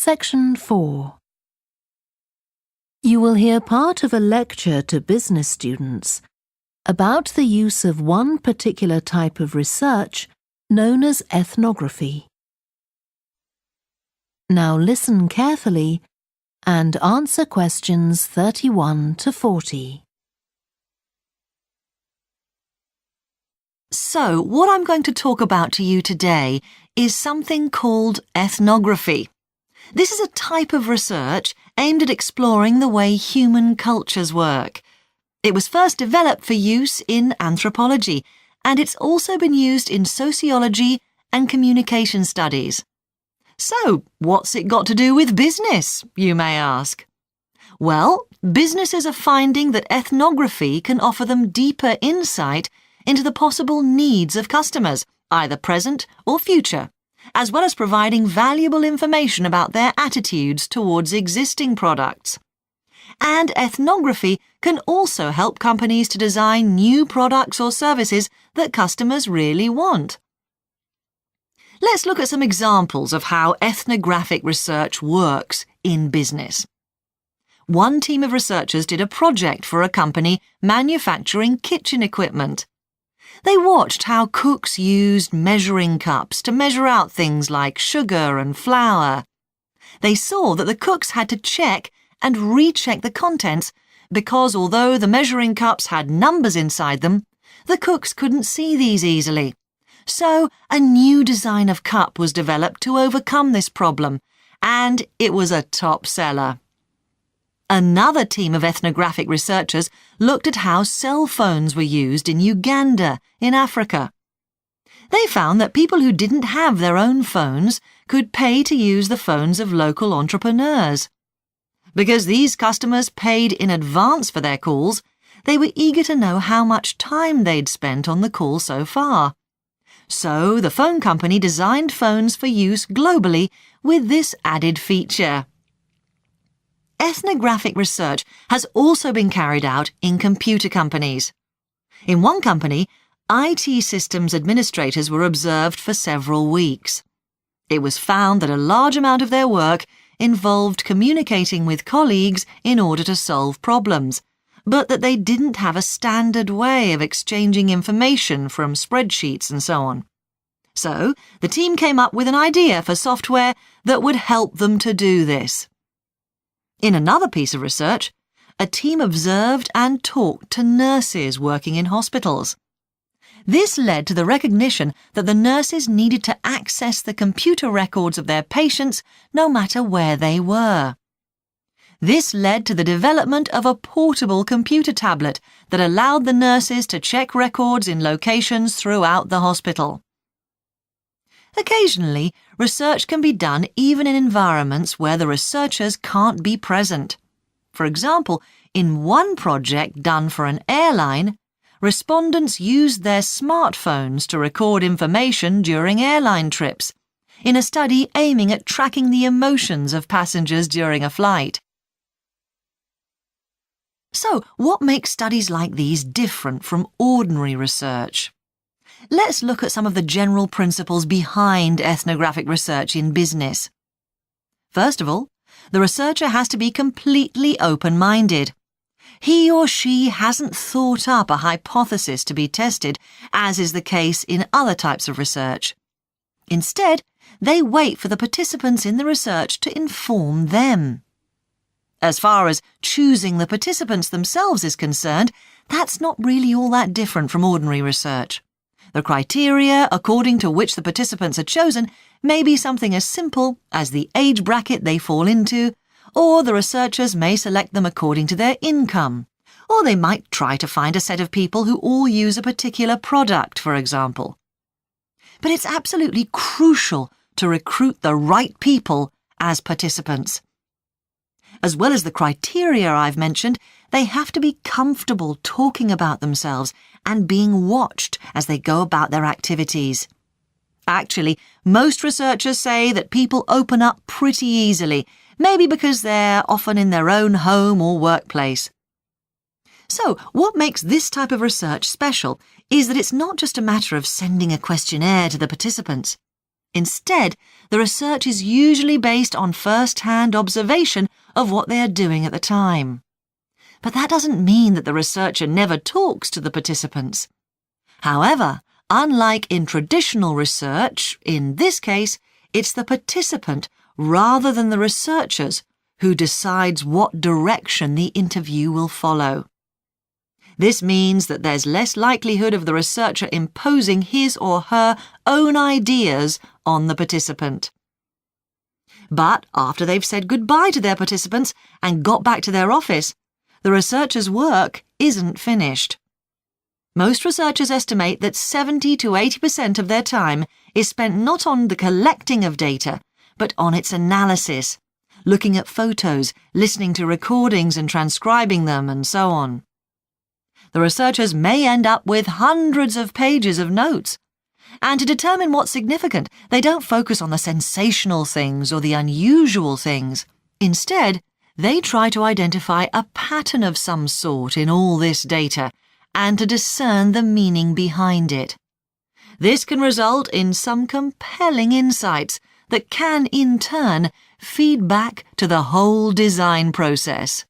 Section 4. You will hear part of a lecture to business students about the use of one particular type of research known as ethnography. Now listen carefully and answer questions 31 to 40. So, what I'm going to talk about to you today is something called ethnography. This is a type of research aimed at exploring the way human cultures work. It was first developed for use in anthropology, and it's also been used in sociology and communication studies. So, what's it got to do with business, you may ask? Well, businesses are finding that ethnography can offer them deeper insight into the possible needs of customers, either present or future, as well as providing valuable information about their attitudes towards existing products. And ethnography can also help companies to design new products or services that customers really want. Let's look at some examples of how ethnographic research works in business. One team of researchers did a project for a company manufacturing kitchen equipment. They watched how cooks used measuring cups to measure out things like sugar and flour. They saw that the cooks had to check and recheck the contents because although the measuring cups had numbers inside them, the cooks couldn't see these easily. So a new design of cup was developed to overcome this problem, and it was a top seller. Another team of ethnographic researchers looked at how cell phones were used in Uganda, in Africa. They found that people who didn't have their own phones could pay to use the phones of local entrepreneurs. Because these customers paid in advance for their calls, they were eager to know how much time they'd spent on the call so far. So the phone company designed phones for use globally with this added feature. Ethnographic research has also been carried out in computer companies. In one company, IT systems administrators were observed for several weeks. It was found that a large amount of their work involved communicating with colleagues in order to solve problems, but that they didn't have a standard way of exchanging information from spreadsheets and so on. So, the team came up with an idea for software that would help them to do this. In another piece of research, a team observed and talked to nurses working in hospitals. This led to the recognition that the nurses needed to access the computer records of their patients no matter where they were. This led to the development of a portable computer tablet that allowed the nurses to check records in locations throughout the hospital. Occasionally, research can be done even in environments where the researchers can't be present. For example, in one project done for an airline, respondents used their smartphones to record information during airline trips, in a study aiming at tracking the emotions of passengers during a flight. So, what makes studies like these different from ordinary research? Let's look at some of the general principles behind ethnographic research in business. First of all, the researcher has to be completely open-minded. He or she hasn't thought up a hypothesis to be tested, as is the case in other types of research. Instead, they wait for the participants in the research to inform them. As far as choosing the participants themselves is concerned, that's not really all that different from ordinary research. The criteria according to which the participants are chosen may be something as simple as the age bracket they fall into, or the researchers may select them according to their income, or they might try to find a set of people who all use a particular product, for example. But it's absolutely crucial to recruit the right people as participants. As well as the criteria I've mentioned, they have to be comfortable talking about themselves and being watched as they go about their activities. Actually, most researchers say that people open up pretty easily, maybe because they're often in their own home or workplace. So, what makes this type of research special is that it's not just a matter of sending a questionnaire to the participants. Instead, the research is usually based on first-hand observation of what they are doing at the time. But that doesn't mean that the researcher never talks to the participants. However, unlike in traditional research, in this case, it's the participant rather than the researchers who decides what direction the interview will follow. This means that there's less likelihood of the researcher imposing his or her own ideas on the participant. But after they've said goodbye to their participants and got back to their office, the researcher's work isn't finished. Most researchers estimate that 70 to 80% of their time is spent not on the collecting of data, but on its analysis, looking at photos, listening to recordings and transcribing them, and so on. The researchers may end up with hundreds of pages of notes. And to determine what's significant, they don't focus on the sensational things or the unusual things. Instead, they try to identify a pattern of some sort in all this data and to discern the meaning behind it. This can result in some compelling insights that can, in turn, feed back to the whole design process.